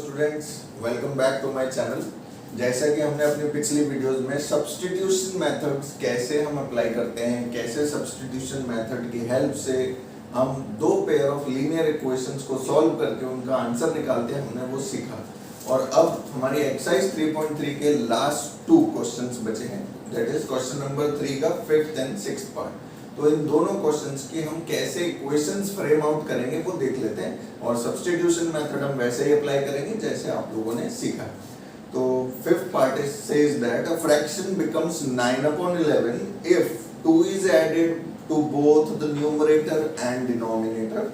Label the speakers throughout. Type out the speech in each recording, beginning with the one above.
Speaker 1: Students, welcome back to my channel. जैसा कि हमने अपनी पिछली वीडियोस में सब्स्टिट्यूशन मेथड्स कैसे हम अप्लाई करते हैं, कैसे सब्स्टिट्यूशन मेथड की हेल्प से हम दो पेयर ऑफ लीनियर इक्वेशंस को सॉल्व करके उनका आंसर निकालते हैं, हमने वो सीखा। और अब हमारी एक्सरसाइज 3.3 के लास्ट 2 क्वेश्चंस बचे हैं, दैट इज क्वेश्चन नंबर 3 का 5th एंड 6th पार्ट। तो इन दोनों क्वेश्चंस की हम कैसे इक्वेशंस फ्रेम आउट करेंगे वो देख लेते हैं, और सब्स्टिट्यूशन मेथड हम वैसे ही अप्लाई करेंगे जैसे आप लोगों ने सीखा। तो 5th part says that a fraction becomes 9/11 if 2 is added to both the numerator and denominator.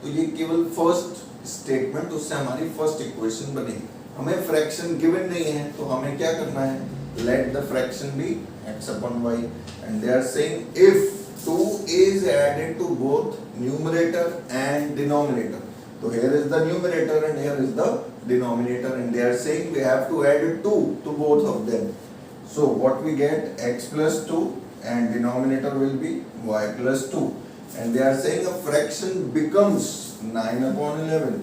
Speaker 1: तो ये केवल फर्स्ट स्टेटमेंट, उससे हमारी फर्स्ट इक्वेशन बनेगी। हमें फ्रैक्शन गिवन नहीं है तो हमें क्या करना है, let the fraction be x/y and they are saying if 2 is added to both numerator and denominator. So here is the numerator and here is the denominator, and they are saying we have to add 2 to both of them. So what we get, x plus 2 and denominator will be y plus 2, and they are saying a fraction becomes 9/11.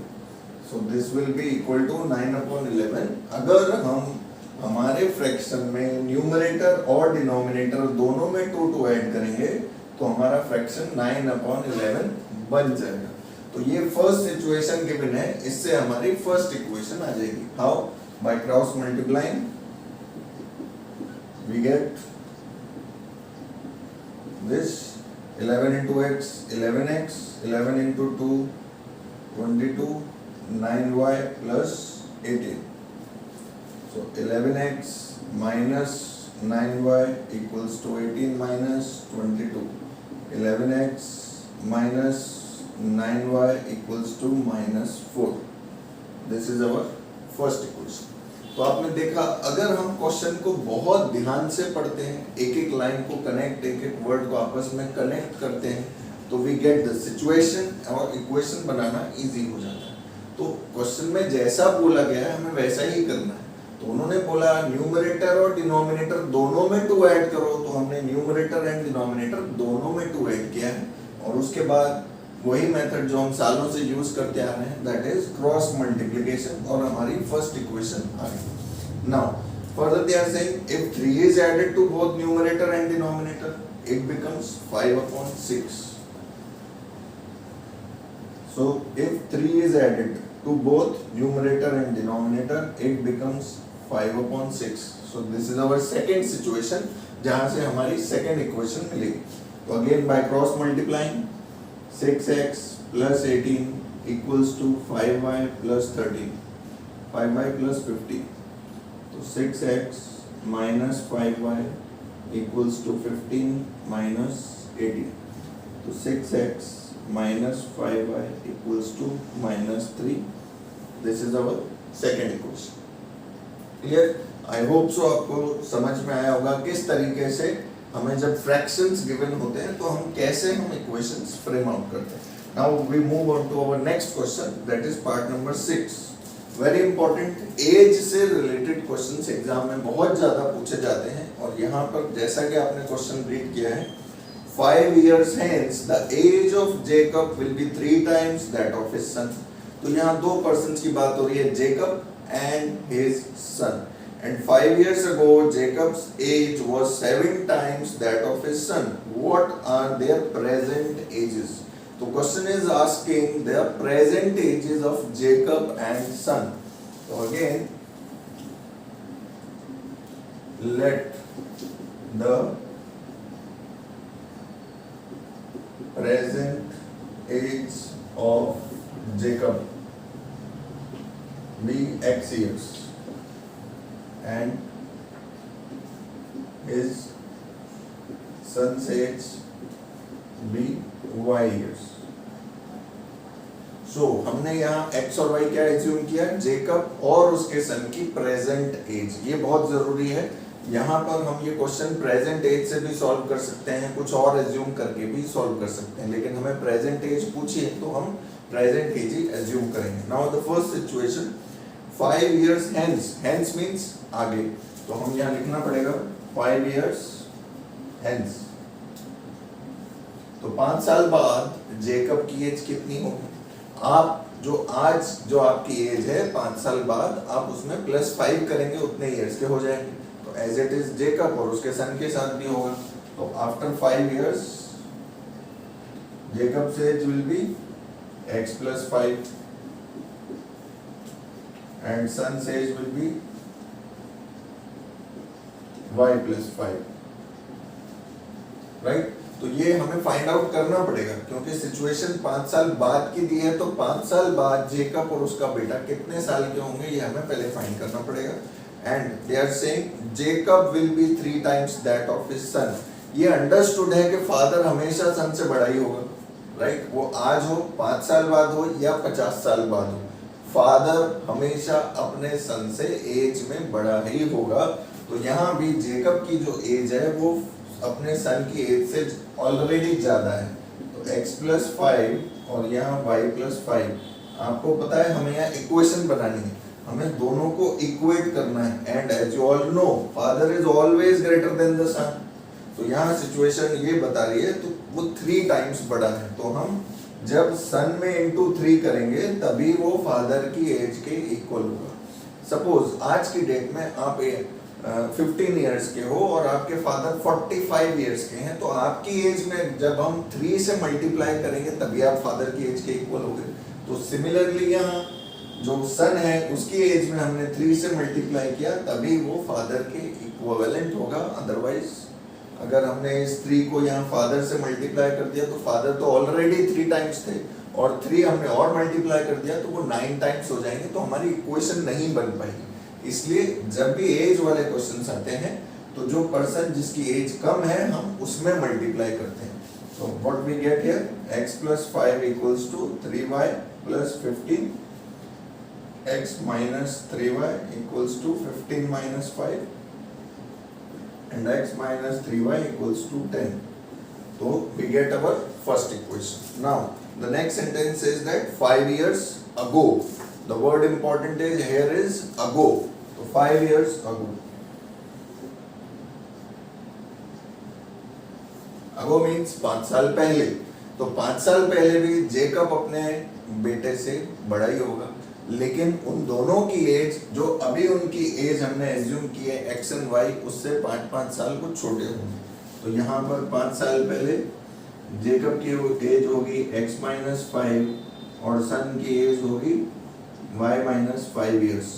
Speaker 1: So this will be equal to 9/11 अगर हम हमारे fraction में numerator और denominator दोनों में 2 add करेंगे तो हमारा फ्रैक्शन 9/11 बन जाएगा। तो ये फर्स्ट सिचुएशन गिवन है, इससे हमारी फर्स्ट इक्वेशन आ जाएगी। How? By cross multiplying we get this 11 into x 11x, 11 into 2 22, 9y plus 18. So 11x minus 9y equals to 18 minus 22. 11x minus 9y equals to minus 4. This is our first equation. तो आपने देखा, अगर हम question को बहुत ध्यान से पढ़ते हैं, एक एक लाइन को कनेक्ट, एक एक वर्ड को आपस में कनेक्ट करते हैं, तो वी गेट द सिचुएशन और इक्वेशन बनाना इजी हो जाता है। तो क्वेश्चन में जैसा बोला गया है हमें वैसा ही करना है। तो उन्होंने बोला न्यूमरेटर और डिनोमिनेटर दोनों में 2 ऐड करो, तो हमने न्यूमरेटर एंड डिनोमिनेटर दोनों में 2 ऐड किया है, और उसके बाद वही मेथड जो हम सालों से यूज करते आ रहे हैं, दैट इज क्रॉस मल्टीप्लिकेशन, और हमारी फर्स्ट इक्वेशन आ गई। Now further they are saying if 3 is added to both numerator and denominator it becomes 5/6. So if 3 is added to both numerator and denominator, it becomes 5/6. So this is our second situation, जहाँ से हमारी second equation मिलेगी। तो again by cross multiplying 6x plus 18 equals to 5y plus 13, 5y plus 50. तो 6x minus 5y equals to 15 minus 18. तो 6x minus 5y equals to minus 3. This is our second equation. Clear? I hope so आपको समझ में आया होगा किस तरीके से हमें जब फ्रैक्शंस गिवन होते हैं तो हम कैसे इक्वेशंस फ्रेम आउट करते हैं। Now we move on to our next question, that is part number 6. Very important, as से रिलेटेड क्वेश्चंस एग्जाम में बहुत ज्यादा पूछे जाते हैं, और यहाँ पर जैसा कि आपने क्वेश्चन रीड किया है, 5 years hence the age of Jacob will be 3 times that of his son. तो यहाँ 2 persons की बात हो रही है, Jacob and his son. And 5 years ago Jacob's age was 7 times that of his son. What are their present ages? तो question is asking their present ages of Jacob and son. So again, let the present age of Jacob be x years and his son's age be y years. So हमने यहाँ x और y क्या assume किया, Jacob और उसके सन की present as. ये बहुत जरूरी है, यहाँ पर हम ये क्वेश्चन प्रेजेंट एज से भी सॉल्व कर सकते हैं, कुछ और एज्यूम करके भी सॉल्व कर सकते हैं, लेकिन हमें प्रेजेंट एज पूछी है तो हम प्रेजेंट एज ही एज्यूम करेंगे। Now the first situation, 5 years hence, hence means आगे, तो हम यहाँ लिखना पड़ेगा 5 years hence। तो 5 साल बाद जेकब की एज कितनी होगी? आप जो आज जो आपकी एज है 5 साल बाद आप उसमें +5 करेंगे, उतने ईयर्स के हो जाएंगे। तो एज इट इज जेकब और उसके सन के साथ भी होगा। तो after 5 years Jacob's age will be x + 5 and son's age will be y + 5, right. तो ये हमें फाइंड आउट करना पड़ेगा क्योंकि सिचुएशन 5 साल बाद की दी है। तो 5 साल बाद जेकब और उसका बेटा कितने साल के होंगे ये हमें पहले फाइंड करना पड़ेगा। And they are saying Jacob will be 3 times that of his son. ये अंडरस्टूड है कि फादर हमेशा सन से बड़ा ही होगा, राइट। वो आज हो, 5 साल बाद हो या 50 साल बाद हो, फादर हमेशा अपने सन से एज में बड़ा ही होगा। तो यहाँ भी जेकब की जो एज है वो अपने सन की एज से ऑलरेडी ज्यादा है। तो x + 5 और यहाँ y + 5, आपको पता है हमें यहाँ इक्वेशन बनानी है, हमें दोनों को इक्वेट करना है। And as you all know father is always greater than the son. तो यहाँ सिचुएशन ये बता रही है तो वो 3 times बड़ा है। तो हम जब सन में इंटू 3 करेंगे तभी वो फादर की एज के इक्वल होगा। सपोज आज की डेट में आप 15 years के हो और आपके फादर 45 years के हैं, तो आपकी एज में जब हम 3 से मल्टीप्लाई करेंगे तभी आप फादर की एज के इक्वल होंगे। तो सिमिलरली यहाँ जो सन है उसकी एज में हमने 3 से मल्टीप्लाई किया तभी वो फादर के इक्विवेलेंट होगा। अदरवाइज अगर हमने इस 3 को यहाँ फादर से मल्टीप्लाई कर दिया तो फादर तो ऑलरेडी 3 times थे और 3 हमने और मल्टीप्लाई कर दिया तो वो 9 times हो जाएंगे, तो हमारी इक्वेशन नहीं बन पाएगी। इसलिए जब भी एज वाले क्वेश्चंस आते हैं तो जो पर्सन जिसकी एज कम है हम उसमें मल्टीप्लाई करते हैं। तो what we get here x + 5 = 3y + 15, x - 3y = 15 - 5 and x - 3y = 10. So we get our first equation. Now the next sentence says that 5 years ago. The word important is here is ago. So 5 years ago. Ago means 5 साल पहले। तो 5 साल पहले भी Jacob अपने बेटे से बड़ा ही होगा, लेकिन उन दोनों की एज जो अभी उनकी एज हमने एज्यूम की है x and y उससे 5-5 साल को छोटे होंगे। तो यहाँ पर 5 साल पहले जेकब की एज होगी x - 5 और सन की एज होगी y - 5 years।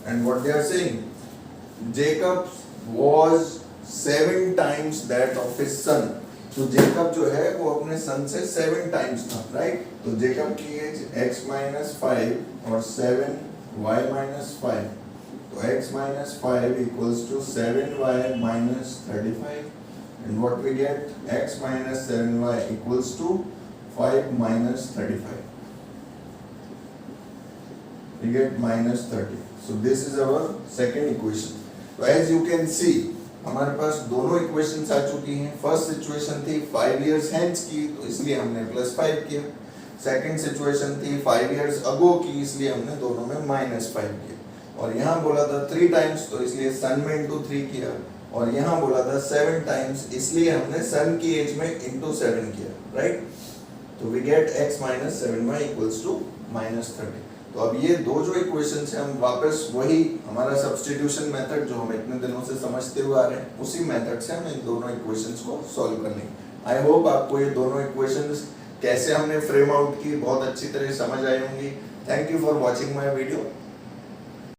Speaker 1: And what they are saying, Jacob was 7 times that of his son. तो जेकब जो है वो अपने सन से 7 times था, राइट। तो जेकब की एज x - 5 और 7 y - 5। तो x - 5 = 7y - 35 and what we get x - 7y = 5 - 35। We get -30. So this is our second equation. So as you can see हमारे पास दोनों इक्वेशंस आ चुकी हैं। फर्स्ट सिचुएशन थी 5 years hence की, तो इसलिए हमने +5 किया। सेकंड सिचुएशन थी 5 years ago की, इसलिए हमने दोनों में -5 किया। और यहाँ बोला था 3 times, तो इसलिए सन में इंटू 3 किया। और यहाँ बोला था 7 times, इसलिए हमने सन की एज में इंटू 7 किया, राइट। तो वी गेट x - 7y = -30। तो अब ये दो जो इक्वेशंस हैं हम वापस वही हमारा सब्स्टिट्यूशन मेथड जो हम इतने दिनों से समझते हुए आ रहे हैं उसी मेथड से हम इन दोनों इक्वेशंस को सॉल्व कर लेंगे। आई होप आपको ये दोनों इक्वेशंस कैसे हमने फ्रेम आउट की बहुत अच्छी तरह समझ आई होंगी। Thank you for watching my video.